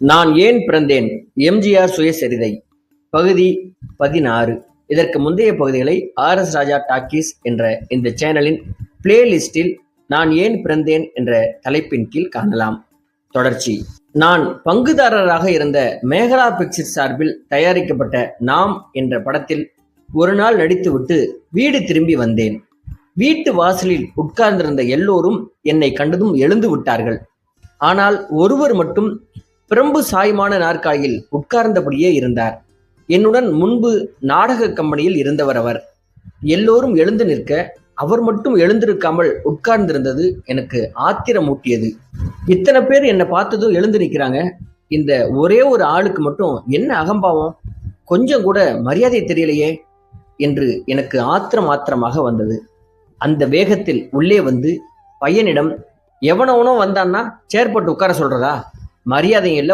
நான் ஏன் பிறந்தேன்? எம்ஜிஆர் சுயசரிதை பகுதி 16. இதற்கு முந்தைய பகுதிகளை RS ராஜா டாக்கீஸ் என்ற இந்த சேனலின் பிளேலிஸ்டில் நான் ஏன் பிறந்தேன் என்ற தலைப்பின் கீழ் காணலாம். தொடர்ச்சி. நான் பங்குதாரராக இருந்த மேகலா பிக்சர்ஸ் சார்பில் தயாரிக்கப்பட்ட நாம் என்ற படத்தில் ஒரு நாள் நடித்துவிட்டு வீடு திரும்பி வந்தேன். வீட்டு வாசலில் உட்கார்ந்திருந்த எல்லோரும் என்னை கண்டதும் எழுந்து விட்டார்கள். ஆனால் ஒருவர் மட்டும் பிரம்பு சாய்மான நாற்காலியில் உட்கார்ந்தபடியே இருந்தார். என்னுடன் முன்பு நாடக கம்பெனியில் இருந்தவர் அவர். எல்லோரும் எழுந்து நிற்க அவர் மட்டும் எழுந்திருக்காமல் உட்கார்ந்திருந்தது எனக்கு ஆத்திரமூட்டியது. இத்தனை பேர் என்னை பார்த்ததும் எழுந்து நிற்கிறாங்க, இந்த ஒரே ஒரு ஆளுக்கு மட்டும் என்ன அகம்பாவம், கொஞ்சம் கூட மரியாதை தெரியலையே என்று எனக்கு ஆத்திரமாக வந்தது. அந்த வேகத்தில் உள்ளே வந்து பையனிடம், எவனவனோ வந்தான்னா சேர் போட்டு உட்கார சொல்றதா, மரியாதையும் இல்லை